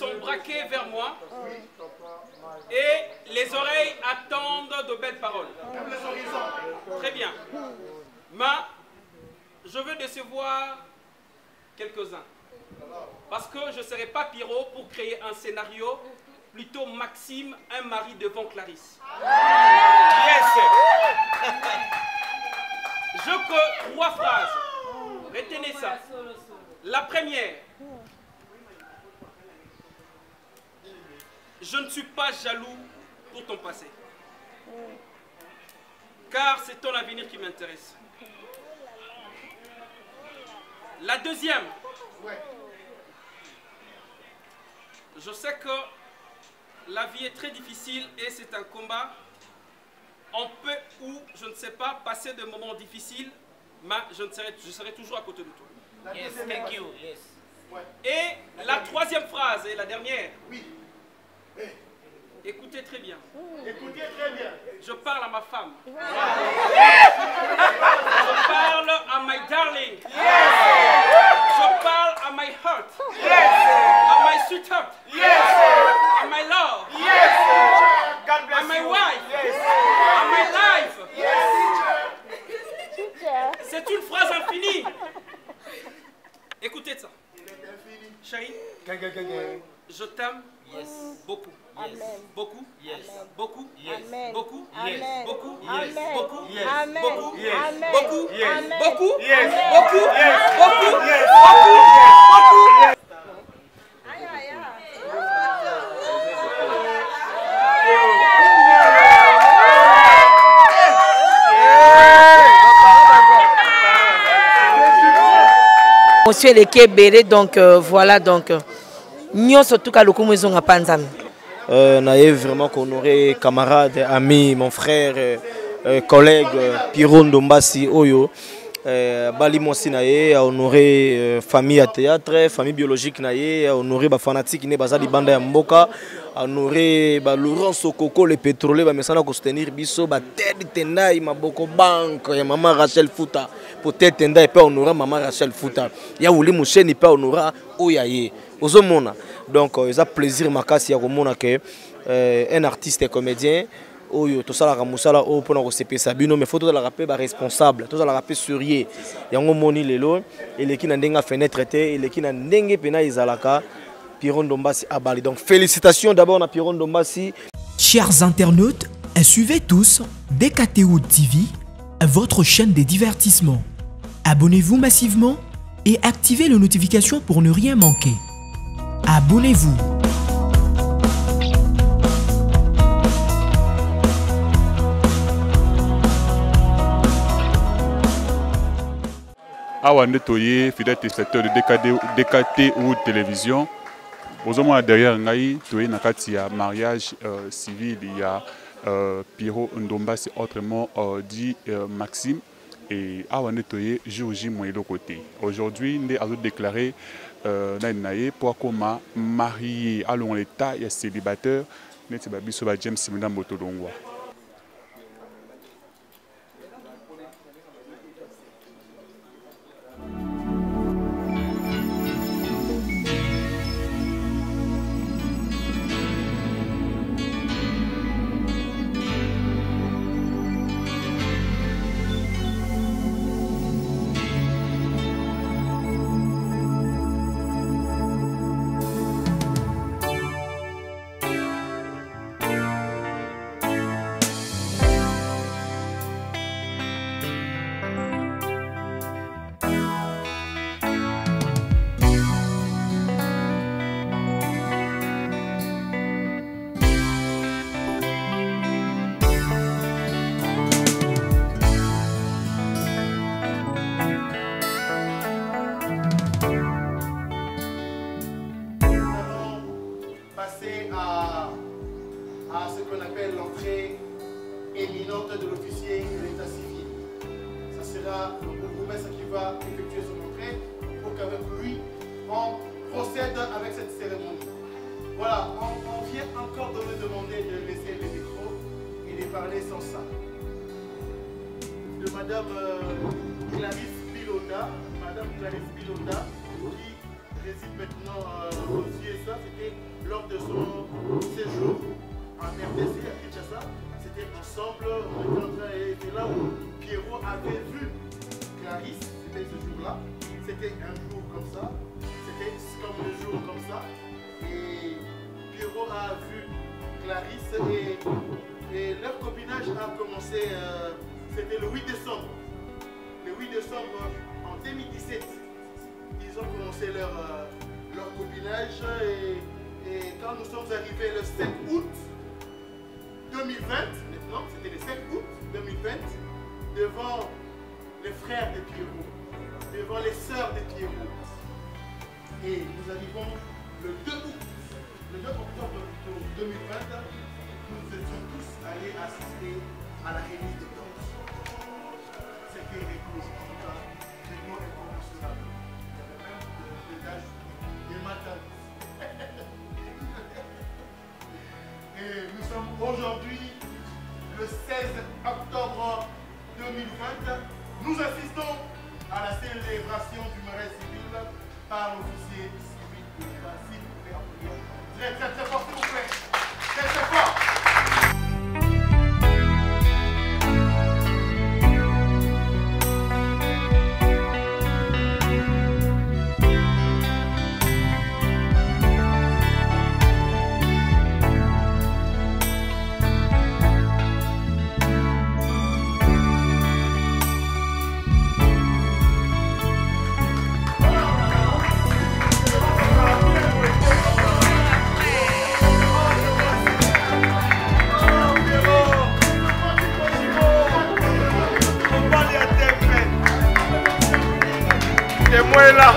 sont braqués vers moi et les oreilles attendent de belles paroles. Très bien. Mais je veux décevoir quelques-uns. Parce que je ne serai pas Pierrot pour créer un scénario, plutôt Maxime, un mari devant Clarisse. Yes! Je que 3 phrases. Retenez ça. La première. Je ne suis pas jaloux pour ton passé. Car c'est ton avenir qui m'intéresse. La deuxième. Je sais que la vie est très difficile et c'est un combat. On peut ou, je ne sais pas, passer de moments difficiles, mais je serai toujours à côté de toi. Yes, thank you. Yes. Et la troisième phrase et la dernière. Oui. Écoutez très bien. Écoutez très bien. Je parle à ma femme. Je parle à my darling. Je parle à my heart. À my sweetheart. À my love. À my wife. À my life. C'est une phrase infinie. Écoutez ça. Chérie, je t'aime beaucoup. Beaucoup. Beaucoup. Beaucoup. Beaucoup. Beaucoup. Beaucoup. Beaucoup. Beaucoup. Beaucoup. Monsieur le Kébéré, donc voilà, donc nous surtout qu'à l'oku maison à Panzam. Naïe vraiment honoré camarade, ami, mon frère, collègue Pierrot Ndombasi Oyo. Bali Monsi naïe a honoré famille à théâtre, famille biologique naïe a honoré ba fanatique né bazali banda ya mboka, a honoré ba Laurent Sokoko le pétrolier ba mesana ko soutenir biso ba Ted Tendai maboko banque ya maman Rachel Fouta. Pour Ted Tendai peut honorer maman Rachel Fouta. Ya wuli musheni peut honorer Oyaye. Ozomona. Donc il a plaisir makasi ya komona que un artiste et comédien oyo to sala musala o pona ko sepesa bino mais faut to la rappeler ba responsable to la rappeler sérieux yango moni lelo eleki na ndenga fenêtre te eleki na ndenge pena izalaka Pierrot Ndombasi abali. Donc félicitations d'abord na Pierrot Ndombasi. Chers internautes, suivez tous DKTO TV, votre chaîne de divertissement. Abonnez-vous massivement et activez les notifications pour ne rien manquer. Abonnez-vous. Awa Netoye, fidèle téléspectateur de DKT ou télévision. Aujourd'hui, derrière Ngaï, Toye Nakati, il y a mariage civil, il y a Pierrot Ndombasi, autrement dit Maxime. Et Awa Netoye, jour J, moi, de côté. Aujourd'hui, nous avons déclaré pour comment marié à l'état et célibataire, nous avons James Simon Botolongwa. À ce qu'on appelle l'entrée éminente de l'officier de l'état civil. Ça sera le bourgmestre qui va effectuer son entrée pour qu'avec lui, on procède avec cette cérémonie. Voilà, on vient encore de me demander de laisser le micro et de parler sans ça. De Madame Clarisse Bilonda, qui réside maintenant aux USA, c'était lors de son séjour en RDC à Kinshasa. C'était ensemble, on était en train, et c'est là où Pierrot avait vu Clarisse, c'était ce jour-là. C'était un jour comme ça, c'était comme un jour comme ça. Et Pierrot a vu Clarisse et leur copinage a commencé, c'était le 8 décembre. Le 8 décembre en 2017, ils ont commencé leur copinage et quand nous sommes arrivés le 7 août 2020, maintenant c'était le 7 août 2020, devant les frères de Pierrot, devant les sœurs de Pierrot. Et nous arrivons le 2 août, le 2 octobre 2020, nous étions tous allés assister à la remise des dons. C'était éclos, en tout cas, vraiment inconmensurable. Il y avait même des âges des matins. Et nous sommes aujourd'hui le 16 octobre 2020. Nous assistons à la célébration du mariage civil par l'officier civil de l'État. S'il vous plaît, applaudir. Très très très fort, s'il vous plaît. Très très fort. Moi là.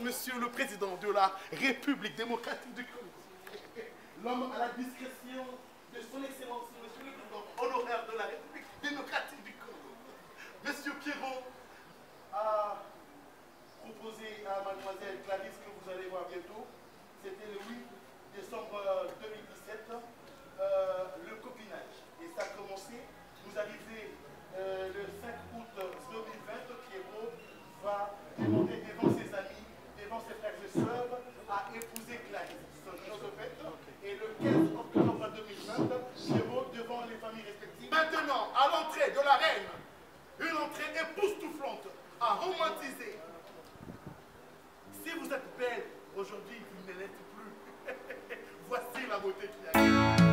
Monsieur le Président de la République démocratique du Congo, l'homme à la discrétion de son Excellence, Monsieur le Président honoraire de la République démocratique du Congo, Monsieur Pierrot a proposé à Mademoiselle Clarisse, que vous allez voir bientôt, c'était le 8 décembre 2017, le copinage. Et ça a commencé, vous arrivez le 5 août 2020, Pierrot va demander devant ses amis, devant ses frères et sœurs, à épouser Clarisse. Chose faite. Et le 15 octobre 2020, Pierrot devant les familles respectives. Maintenant, à l'entrée de la reine, une entrée époustouflante, à romantiser. Si vous êtes belle, aujourd'hui, vous ne l'êtes plus. Voici la beauté qui arrive.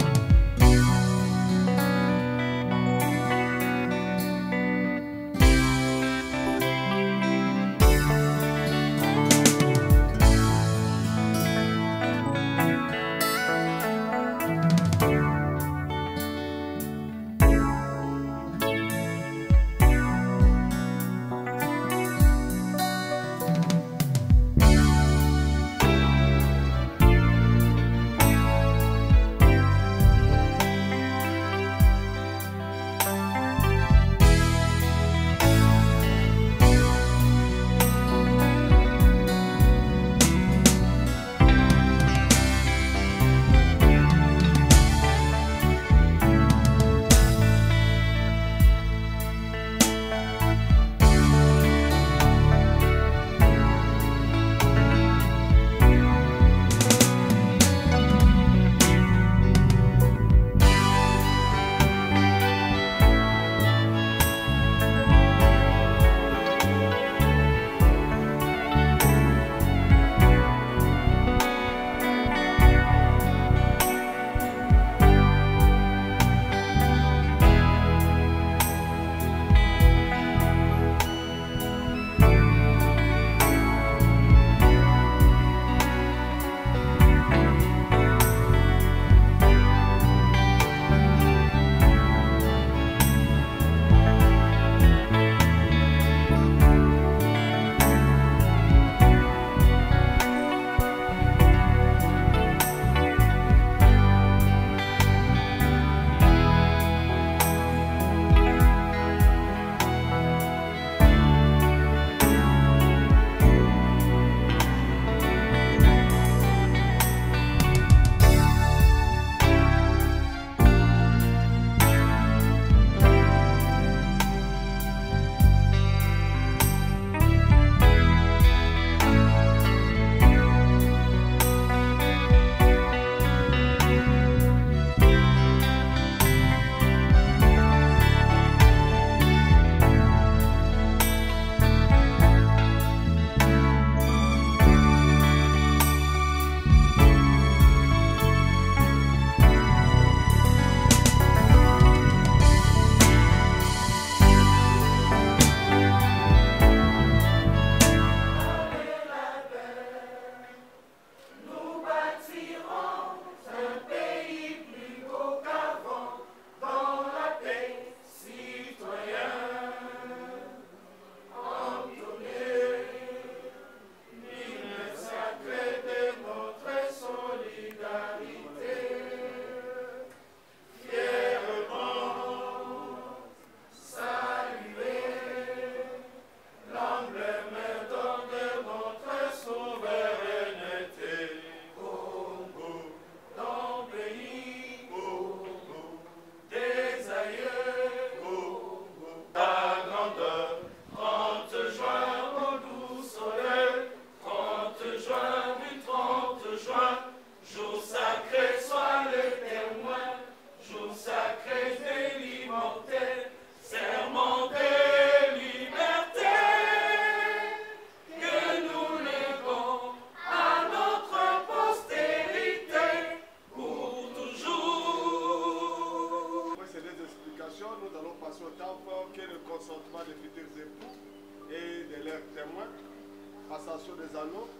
passation des anneaux,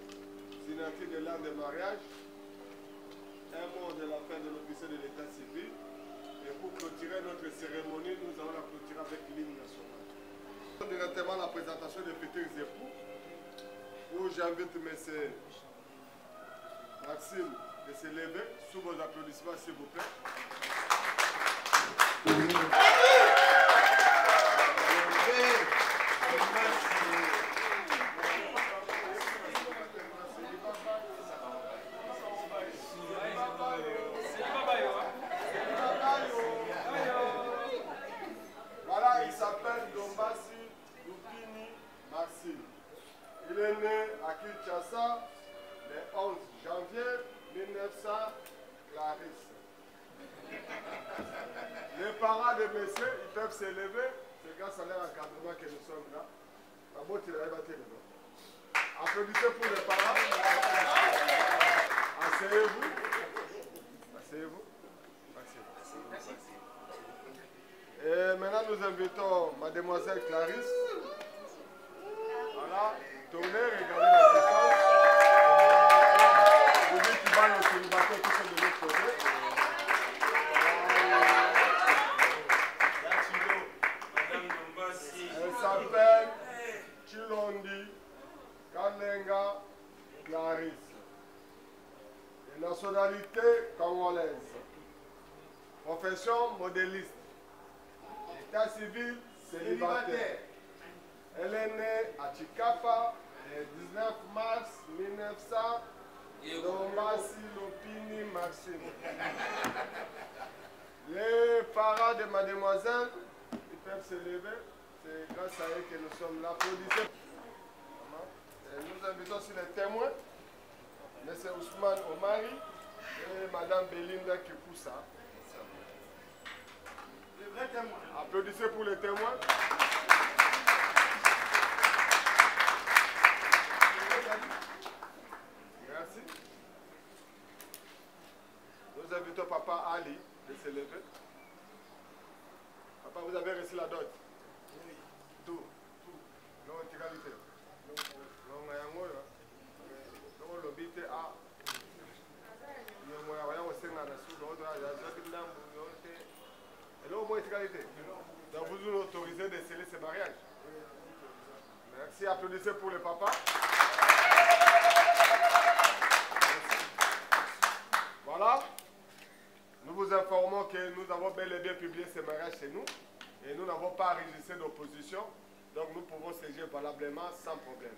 signature de l'acte de mariage, un mot de la fin de l'officier de l'état civil. Et pour clôturer notre cérémonie, nous allons la clôturer avec l'hymne national. Directement la présentation des futurs époux, où j'invite M. Maxime de se lever sous vos applaudissements, s'il vous plaît. Voilà, il s'appelle Dombasi Lupini Maxime. Il est né à Kinshasa le 11 janvier 1900, Clarisse. Les parents de messieurs, ils peuvent s'élever, c'est grâce à leur encadrement que nous sommes là. Applaudissez pour les parents. Asseyez-vous. Asseyez-vous. Et maintenant, nous invitons Mademoiselle Clarisse. Voilà, tournez, regardez la séquence. Vous dites qu'il va le célibataire qui sont de l'autre côté. Elle s'appelle Chilondi Kalenga Clarisse. Et nationalité congolaise. Profession modéliste. État civil célibataire. Elle est née à Chikapa le 19 mars 1900. Dombasi Lupini Maxime. Les parents de mademoiselle, ils peuvent se lever. C'est grâce à eux que nous sommes là. Applaudissez. Nous invitons aussi les témoins. M. Ousmane Omari et Mme Belinda Kipoussa. Les vrais témoins. Applaudissez pour les témoins. Merci. Nous invitons Papa Ali de se lever. Papa, vous avez reçu la dot? Oui. Tout. Non, intégralité. Non, donc vous nous autorisez de sceller ce mariage. Merci, applaudissez pour le papa. Voilà. Nous vous informons que nous avons bel et bien publié ce mariage chez nous et nous n'avons pas enregistré d'opposition, donc nous pouvons siéger valablement sans problème.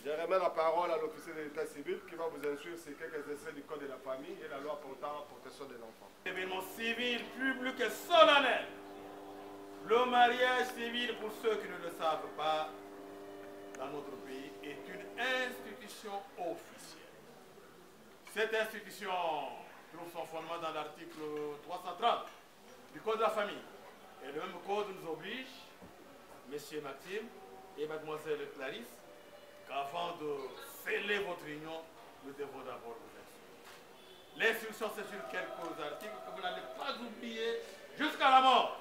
Je remets la parole à l'officier de l'état civil qui va vous instruire sur quelques extraits du code de la famille et la loi portant protection de l'enfant. Événement civil, public et solennel. Le mariage civil, pour ceux qui ne le savent pas, dans notre pays, est une institution officielle. Cette institution trouve son fondement dans l'article 330 du code de la famille. Et le même code nous oblige, Monsieur Maxime et Mademoiselle Clarisse, qu'avant de sceller votre union, nous devons d'abord vous instruire. L'instruction, c'est sur quelques articles que vous n'allez pas oublier jusqu'à la mort.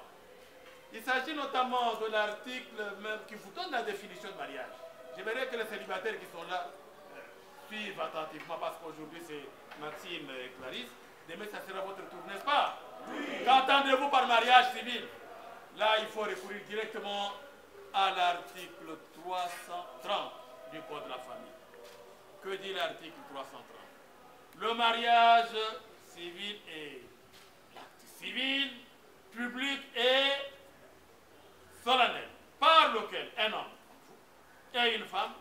Il s'agit notamment de l'article même qui vous donne la définition de mariage. J'aimerais que les célibataires qui sont là suivent attentivement parce qu'aujourd'hui c'est Maxime et Clarisse. Demain, ça sera votre tour, n'est-ce pas? Oui. Qu'entendez-vous par mariage civil? Là, il faut recourir directement à l'article 330 du code de la famille. Que dit l'article 330? Le mariage civil est l'acte civil, public et solennel par lequel un homme et une femme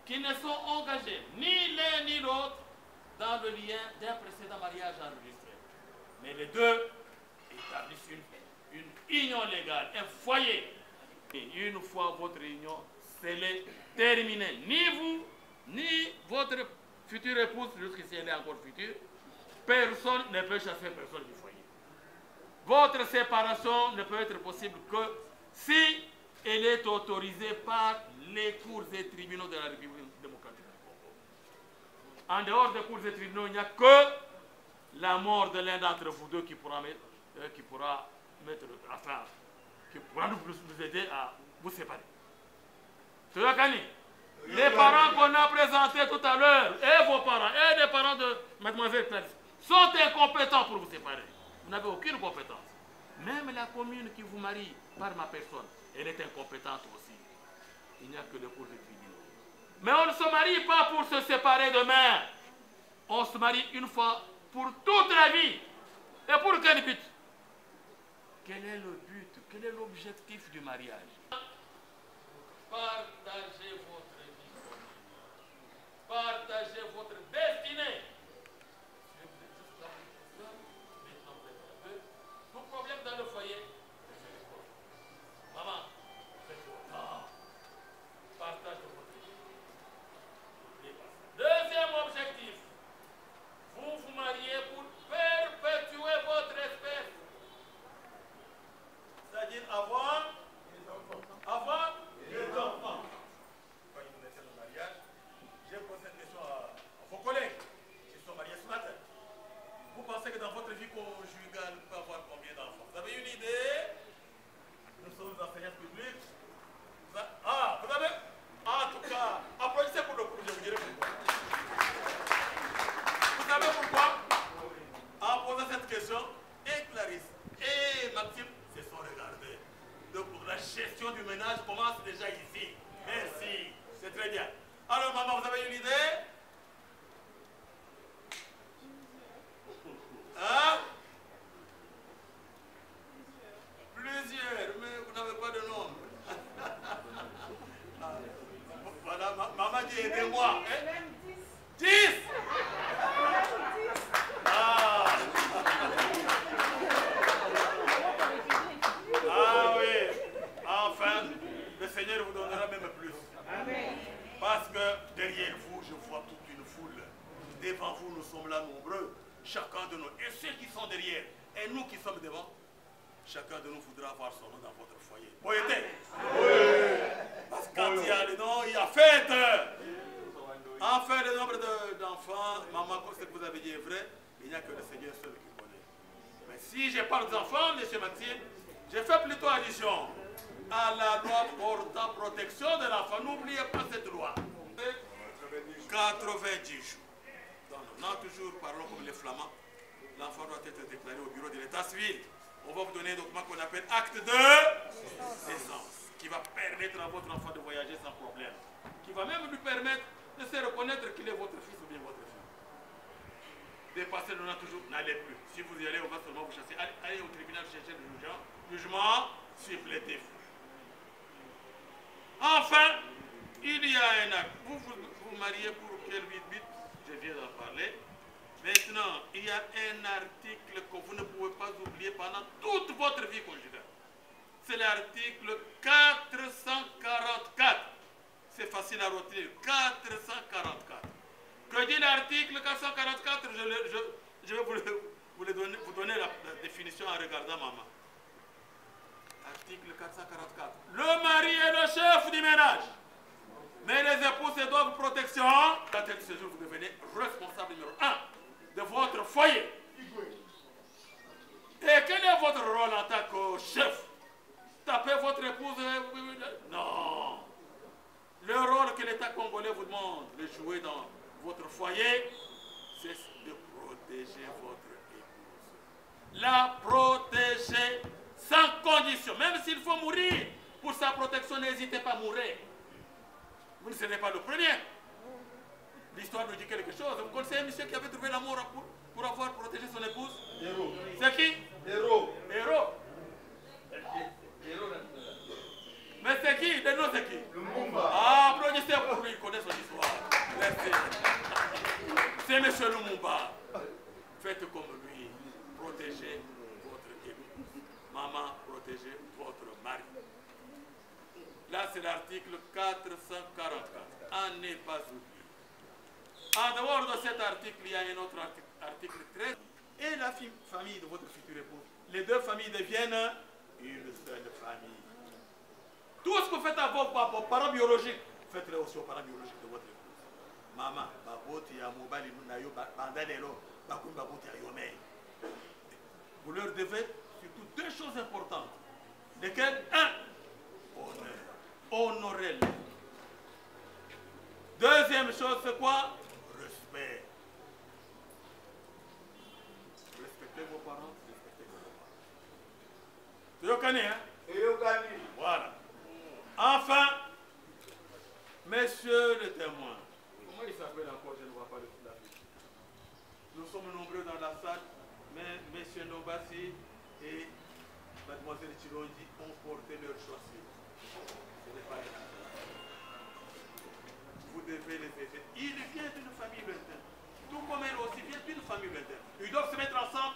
qui ne sont engagés ni l'un ni l'autre dans le lien d'un précédent mariage enregistré. Mais les deux établissent une union légale, un foyer. Et une fois votre union scellée, terminée, ni vous, ni votre future épouse, jusqu'ici elle est encore future, personne ne peut chasser personne du foyer. Votre séparation ne peut être possible que si elle est autorisée par les cours et tribunaux de la République démocratique du Congo. En dehors des cours et tribunaux, il n'y a que la mort de l'un d'entre vous deux qui pourra nous aider à vous séparer. Cela Kani, Les parents qu'on a présentés tout à l'heure, et vos parents, et les parents de mademoiselle Clarisse, sont incompétents pour vous séparer. Vous n'avez aucune compétence. Même la commune qui vous marie par ma personne, elle est incompétente aussi. Il n'y a que le cours de tribunal. Mais on ne se marie pas pour se séparer demain. On se marie une fois pour toute la vie. Et pour quel but? Quel est le but? Quel est l'objectif du mariage? Partagez votre vie commune. Partagez votre destinée. Tout problème dans le foyer, maman, faites autant. Partagez votre vie. Deuxième objectif, vous vous mariez pour perpétuer votre espèce. C'est-à-dire avoir des enfants. Quand vous mettez le mariage, j'ai posé cette question à vos collègues qui sont mariés ce matin. Vous pensez que dans votre vie conjugale, vous pouvez avoir combien d'enfants? Vous avez une idée? Nous sommes enseignants publics. Vous avez? En tout cas, applaudissez pour le coup, je vous dirai pourquoi. Vous savez pourquoi? En posant cette question, et Clarisse et Maxime se sont regardés. Donc la gestion du ménage commence déjà ici. Merci, c'est très bien. Alors maman, vous avez une idée? Hein? Plusieurs, mais vous n'avez pas de nombre. Voilà, maman dit aidez-moi. Hein? 10. Ah oui, enfin, le Seigneur vous donnera même plus. Parce que derrière vous, je vois toute une foule. Devant vous, nous sommes là nombreux. Chacun de nous, et ceux qui sont derrière, et nous qui sommes devant, chacun de nous voudra avoir son nom dans votre foyer. Poété. Oui. Parce que quand il y a le nom, il y a fête. Enfin, le nombre d'enfants, maman, comme ce que vous avez dit est vrai, il n'y a que le Seigneur seul qui connaît. Mais si je parle d'enfants, M. Maxime, je fais plutôt allusion à la loi portant protection de l'enfant. N'oubliez pas cette loi. 90 jours. Non, toujours parlons comme les Flamands. L'enfant doit être déclaré au bureau de l'état civil. On va vous donner un document qu'on appelle acte de naissance, qui va permettre à votre enfant de voyager sans problème, qui va même lui permettre de se reconnaître qu'il est votre fils ou bien votre fille. Dépasser le nom toujours, n'allez plus. Si vous y allez, on va seulement vous chasser. Allez au tribunal chercher le jugement supplétif. Enfin, il y a un acte. Vous mariez pour quel but? Je viens d'en parler. Maintenant, il y a un article que vous ne pouvez pas oublier pendant toute votre vie conjugale. C'est l'article 444. C'est facile à retenir. 444. Que dit l'article 444? Je vais vous donner la définition en regardant maman. Article 444. Le mari est le chef du ménage. Mais les épouses doivent protection. À tel séjour, vous devenez responsable numéro 1 de votre foyer. Et quel est votre rôle en tant que chef? Taper votre épouse? Non. Le rôle que l'État congolais vous demande de jouer dans votre foyer, c'est de protéger votre épouse. La protéger sans condition. Même s'il faut mourir pour sa protection, n'hésitez pas à mourir. Vous ne serez pas le premier. L'histoire nous dit quelque chose. Vous connaissez un monsieur qui avait trouvé l'amour pour avoir protégé son épouse? Héros. C'est qui? Héros. Héros. Mais c'est qui? Le nom c'est qui? Lumumba. Ah, applaudissez pour lui, il connaît son histoire. Merci. C'est monsieur Lumumba. Faites comme lui. Protégez votre épouse. Maman, protégez votre mari. Là, c'est l'article 444. En n'est pas oublié. En dehors de cet article, il y a un autre article 13. Et la famille de votre future épouse. Les deux familles deviennent une seule famille. Tout ce que vous faites à vos parents biologiques, faites-le aussi aux parents biologiques de votre épouse. Maman, vous leur devez surtout deux choses importantes. Lesquelles? Un, honneur. Honorez-les. Deuxième chose, c'est quoi? Respect. Respectez vos parents, respectez vos parents. C'est Yokani, hein? Voilà. Enfin, messieurs les témoins, comment il s'appelle encore? Je ne vois pas le la fiche. Nous sommes nombreux dans la salle, mais messieurs Ndombassi et mademoiselle Chironji ont porté leur choix. Ce n'est pas grave. Vous devez les aider. Il vient d'une famille lointaine. Tout comme elle aussi vient d'une famille lointaine. Ils doivent se mettre ensemble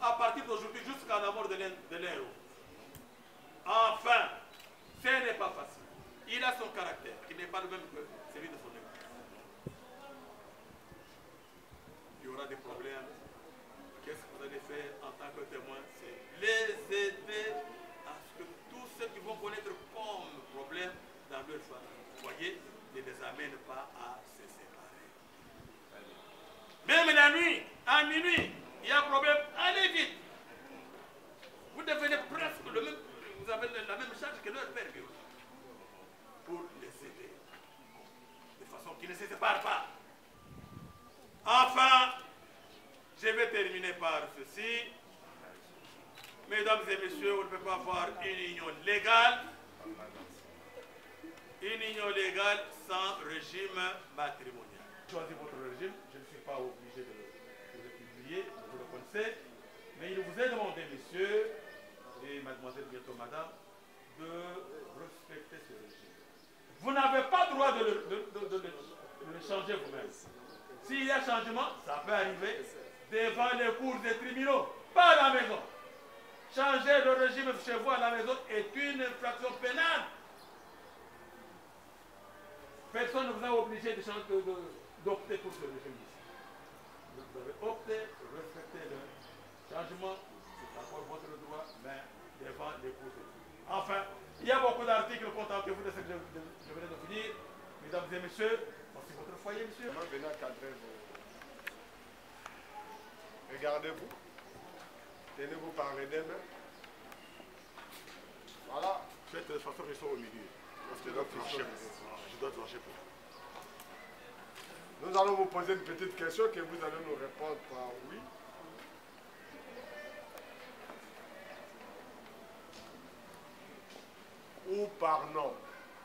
à partir d'aujourd'hui jusqu'à la mort de l'un. Enfin, ce n'est pas facile. Il a son caractère, qui n'est pas le même que celui de son épouse. Il y aura des problèmes. Qu'est-ce que vous allez faire en tant que témoin? C'est les aider à ce que tous ceux qui vont connaître comme problème dans leur famille, vous voyez, ne les amène pas à se séparer. Même la nuit, à minuit, il y a un problème, allez vite. Vous devenez presque le même, vous avez la même charge que leur père pour les aider, de façon qu'ils ne se séparent pas. Enfin, je vais terminer par ceci. Mesdames et messieurs, on ne peut pas avoir une union légale sans régime matrimonial. Choisissez votre régime, je ne suis pas obligé de le publier, vous le connaissez, mais il vous est demandé, messieurs et mademoiselle, bientôt madame, de respecter ce régime. Vous n'avez pas le droit de le changer vous-même. S'il y a changement, ça peut arriver devant les cours des tribunaux, pas à la maison. Changer le régime chez vous à la maison est une infraction pénale. Personne ne vous a obligé d'opter pour ce régime ici. Vous devez opter, respecter le changement, c'est encore votre droit, mais devant les cours des tribunaux. Enfin, il y a beaucoup d'articles, contentez-vous de ce que je venais de finir. Mesdames et messieurs, voici votre foyer, monsieur. Venez encadrer vous. Regardez-vous. Tenez-vous par les deux mains. Voilà. Faites de façon qu'ils sont au milieu. Parce que je dois trancher pour vous. Nous allons vous poser une petite question que vous allez nous répondre par oui. Ou par non.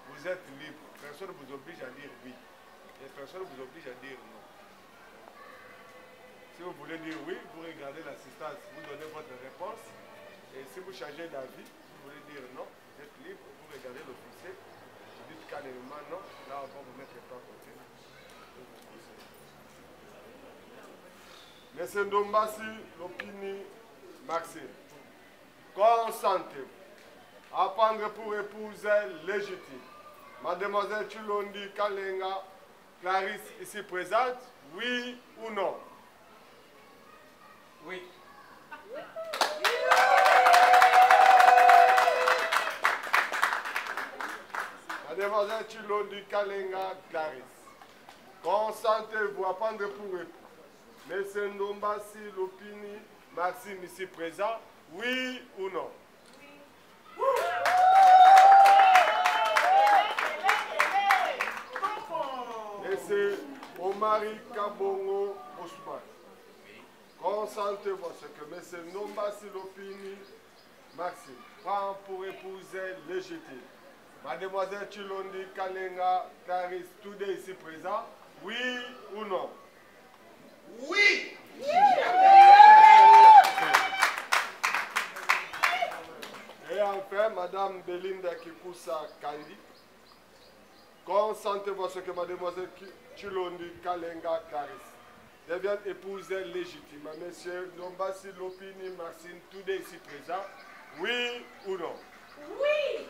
Vous êtes libre. Personne ne vous oblige à dire oui. Et personne ne vous oblige à dire non. Si vous voulez dire oui, vous regardez l'assistance, vous donnez votre réponse. Et si vous changez d'avis, vous voulez dire non, vous êtes libre, vous regardez l'officier, vous dites calmement non, là on va vous mettre pas à côté. Monsieur Ndombassi, l'opinion Maxime, consentez-vous à prendre pour épouse légitime Mademoiselle Chilondi Kalenga Clarisse ici présente, oui ou non? Oui. Mademoiselle Chilondi Kalenga Clarisse, consentez-vous à prendre pour époux Monsieur Ndombassi Lopini Maxime ici présent, oui ou non? Monsieur Omari Kabongo Ousmane, consentez-vous à ce que M. Ndombassi Lopini Maxime prend pour épouse légitime Mademoiselle Chilondi Kalenga Clarisse, tous deux ici présents, oui ou non? Oui! Et enfin, Madame Belinda Kikusa Kandi, consentez-vous à ce que Mademoiselle Chilondi Kalenga Clarisse devienne épouse légitime à Monsieur Ndombassi Lopini Maxime, tous deux ici présents, oui ou non? Oui!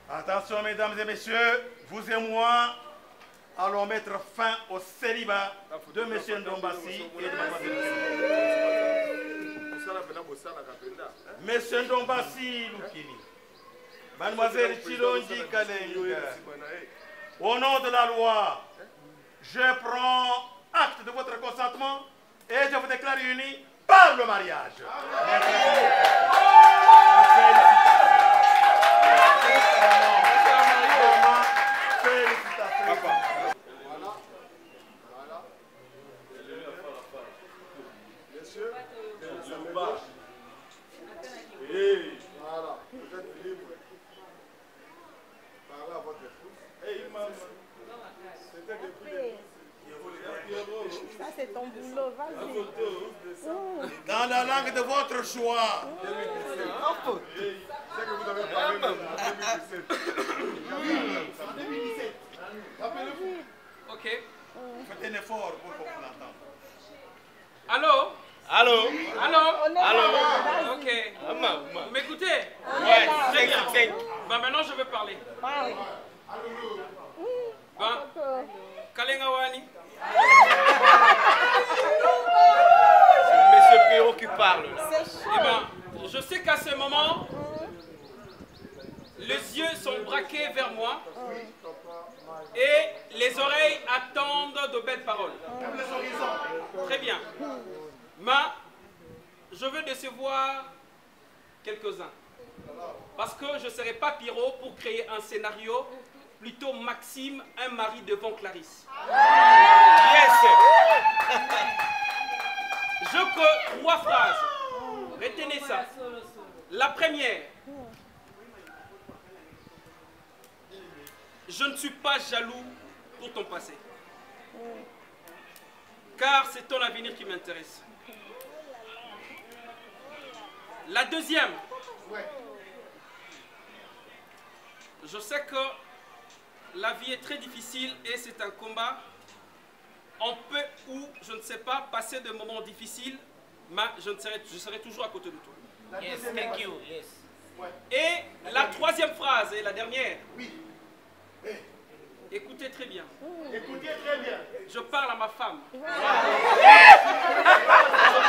Attention, mesdames et messieurs, vous et moi allons mettre fin au célibat de M. Ndombassi et de Mademoiselle M. Ndombassi Lukini, Mademoiselle Chilondi Kalenga, au nom de la loi, je prends acte de votre consentement et je vous déclare unis par le mariage. Félicitations. c'est ton boulot, vas-y. Dans la langue de votre choix. C'est que vous avez parlé en 2017. Rappelez-vous. Ok. Faites un effort pour qu'on l'entende. Allô? Allô? Allô? Allô? Ok. Vous m'écoutez? Ouais, Très bien. Ben, maintenant, je vais parler. Ben, Kalenga Wani. C'est Monsieur Pierrot qui parle. Là. Eh ben, je sais qu'à ce moment, les yeux sont braqués vers moi et les oreilles attendent de belles paroles. Très bien. Mais je veux décevoir quelques-uns. Parce que je ne serai pas Pierrot pour créer un scénario, plutôt Maxime, un mari devant Clarisse. Yes! Je que 3 phrases. Retenez ça. La première. Je ne suis pas jaloux pour ton passé. Car c'est ton avenir qui m'intéresse. La deuxième. Je sais que la vie est très difficile et c'est un combat. On peut ou, je ne sais pas, passer de moments difficiles, mais je serai toujours à côté de toi. Yes, thank you. Yes. Et la troisième phrase, et la dernière. Oui. Écoutez très bien. Écoutez très bien. Je parle à ma femme. Je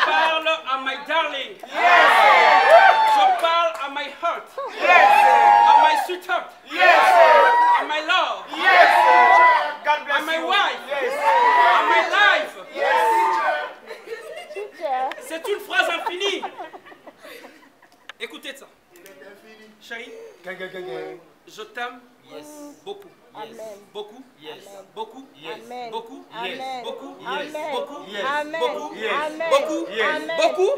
parle à my darling. Je parle à my heart. À my sweetheart. À my love. À my wife. À my life. C'est une phrase infinie. Écoutez ça. Chérie, je t'aime beaucoup. Beaucoup. Beaucoup. Beaucoup. Beaucoup. Beaucoup. Beaucoup. Beaucoup. Beaucoup. Beaucoup.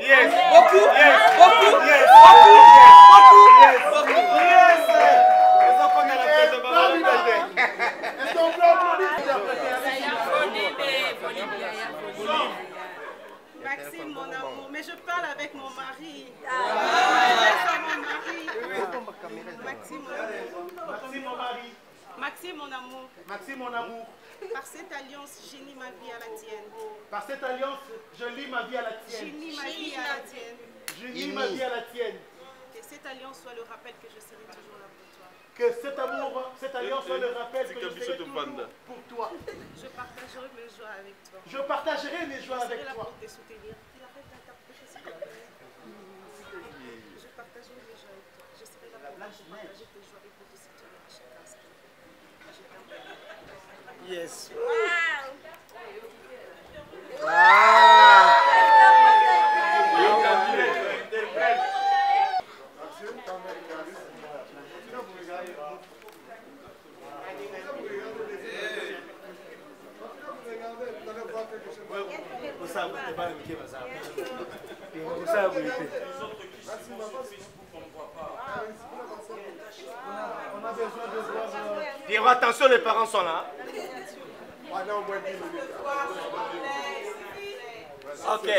Maxime, mon amour, mais je parle avec mon mari. Mon mari. Maxime, mon amour. Maxime, mon mari. Maxime, mon amour. Maxime, mon amour. Par cette alliance, j'unis ma vie à la tienne. Par cette alliance, je lie ma vie à la tienne. J'unis ma vie à la tienne. J'unis ma vie à la tienne. Que cette alliance soit le rappel que je serai toujours là pour toi. Que cet amour, cette alliance soit le rappel que je serai toujours pour toi. Je partagerai mes joies avec toi. Je partagerai mes joies avec Je serai là toi. pour te soutenir. Il arrête d'interpréter, s'il te plaît. Je partagerai mes joies avec toi. Je serai là pour partager tes joies et pour te soutenir à chaque instant. Je t'aime. Yes. Pierrot, attention, les parents sont là. Ok.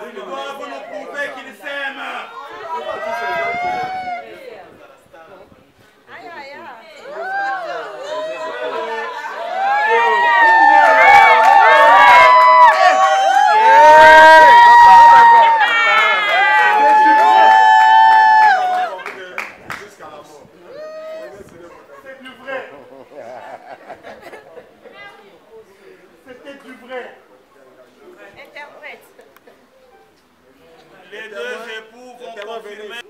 Ils doivent nous prouver qu'ils s'aiment. C'était du vrai. Interprète. Les deux époux vont confirmer.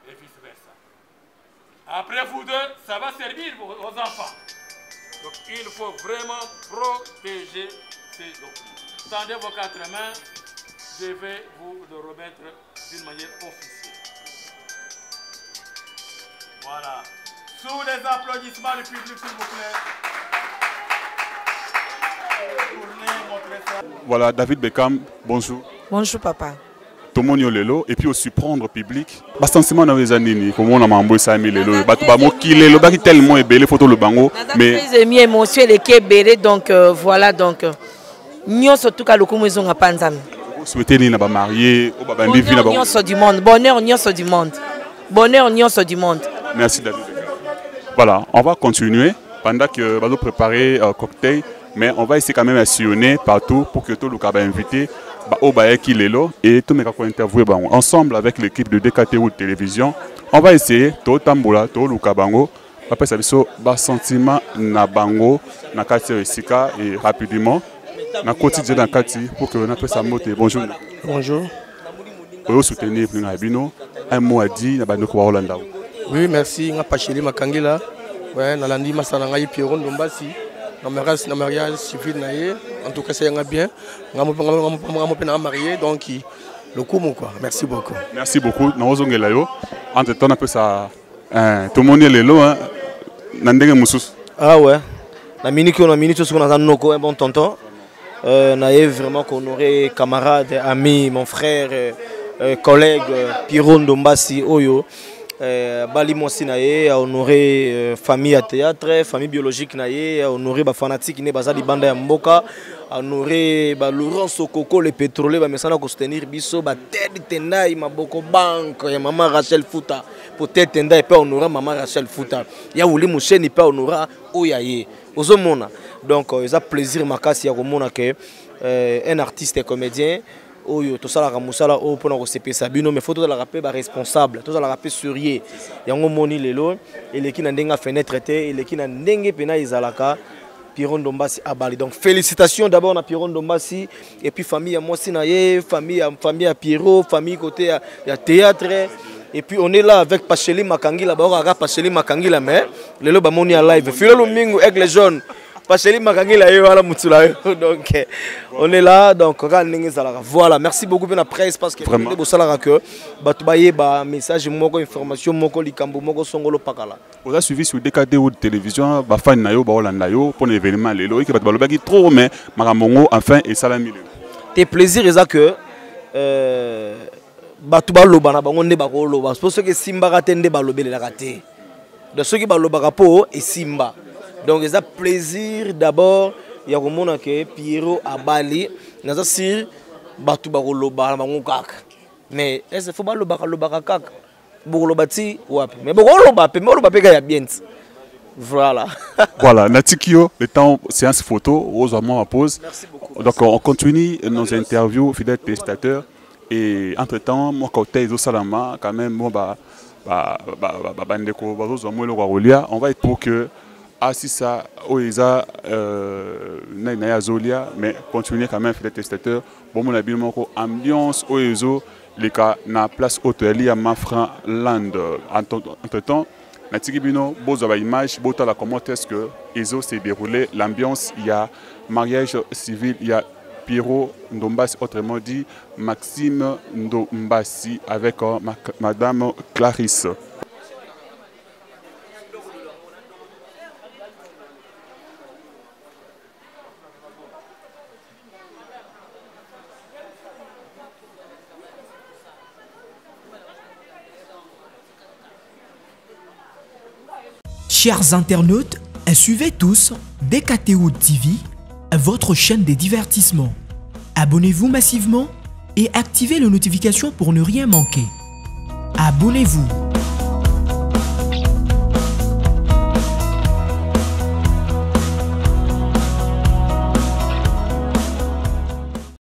Et vice-versa. Après vous deux, ça va servir aux enfants. Donc il faut vraiment protéger ces documents. Tendez vos 4 mains, je vais vous le remettre d'une manière officielle. Voilà. Sous les applaudissements du public, s'il vous plaît. Voilà, David Beckham, bonjour. Bonjour papa. Tout le monde est là et puis aussi prendre public. Bah sentiment dans les années, comme on a mambo ça mis lelo, bah tout bamo qui lelo, bah qui tellement est belle photo le bango, mais très ému émotion les qui belé donc voilà donc nous surtout qu'à le maison à Panzam. Souhaiter ni na ba marié, ou ba mbi na ba. Bonheur sur du monde, bonheur sur du monde. Bonheur sur du monde. Merci David. Voilà, on va continuer pendant que va nous préparer un cocktail, mais on va essayer quand même à sillonner partout pour que tout le monde soit invité. Et tout le monde interviewer ensemble avec l'équipe de DKT Wood Télévision. On va essayer tout tambola, tout le kabango. Après ça, bas sentiment na bango, na kati sika et rapidement na quotidien na kati pour que on appelle ça moté. Bonjour. Bonjour. Pour soutenir un mot à dire na bando ko Hollanda. Oui, merci. Nga Pacheli Makangila. Ouais, na landi masana ngai Pierron Ndombasi. Na mariage civil naie. En tout cas, ça y bien. Nga marié donc le coup quoi. Merci beaucoup. Merci beaucoup. Na ozongela yo. Entre temps on peut ça tout le monde est là na ndenge mususu. Ah ouais. Na minute ce qu'on a noko un bon tonton. Naie vraiment honoré camarade, ami, mon frère, collègue Pierron Ndombasi Oyo. Bali Mosi naie a honoré famille à théâtre, famille biologique naie a honoré ba fanatique ne bazali banda ya mboka, a honoré ba Laurent Sokoko le pétrolier ba mesana ko soutenir biso ba Ted Tendai maboko banque ya maman Rachel Fouta pour Ted Tendai pe honorer maman Rachel Fouta ya wuli musheni pe honorer oyaye ozomona donc ça plaisir makasi ya komona que un artiste et comédien oyo to sala musala o pona ko sepesa bino mais photo de la rapper ba responsable to la rapper sérieux yango moni lelo eleki na ndenga fenêtre te eleki na ndenge pena izalaka Pierron Ndombasi abali donc félicitations d'abord na Pierron Ndombasi et puis famille ya Mosi na ye famille à Pierrot famille côté ya théâtre et puis on est là avec Pacheli Makangila ba ora Pacheli Makangila mais lelo ba moni en live filo lumingo avec les jeunes Pacheli Makangila yo ala mutula donc on est là donc voilà merci beaucoup pour la presse parce que vraiment bo sala que batu baye ba message moko information moko likambo moko songolo pakala. On a suivi sur DKT Wood Télévision ba fan na yo ba Hollanda yo pour l'événement lelo qui va ba lobaki trop mais maramongo enfin et salami. Tes plaisirs est que batu ba loba na bango nde ba ko loba parce que simba ka tende ba lobela ka te de ceux qui ba loba po et simba. Donc, il y a plaisir d'abord, il y a un que Pierrot à Bali, il y a sir, batu baroloba, mais est-ce qu'il faut pas le baraka Bourlobati, mais Bourloba, mais bien. Voilà. Voilà, Natikio, le temps séance photo, Rosamond pause. Donc, on continue nos interviews, fidèles téléspectateurs. Et entre-temps, mon côté au Salama, quand même, on va être pour que. Assisa Oeza Naya Zolia, mais continuer quand même faire des testateurs. Bon, mon habillement, ambiance Oezo, les cas na place hôtelière Mafran Land. Entre temps, Natikibino, beaux images, beau la comment est-ce que Ezo s'est déroulé. L'ambiance, il y a mariage civil, il y a Pierrot Ndombasi, autrement dit Maxime Ndombasi avec Madame Clarisse. Chers internautes, suivez tous DKT Wood TV, votre chaîne des divertissements. Abonnez-vous massivement et activez les notifications pour ne rien manquer. Abonnez-vous.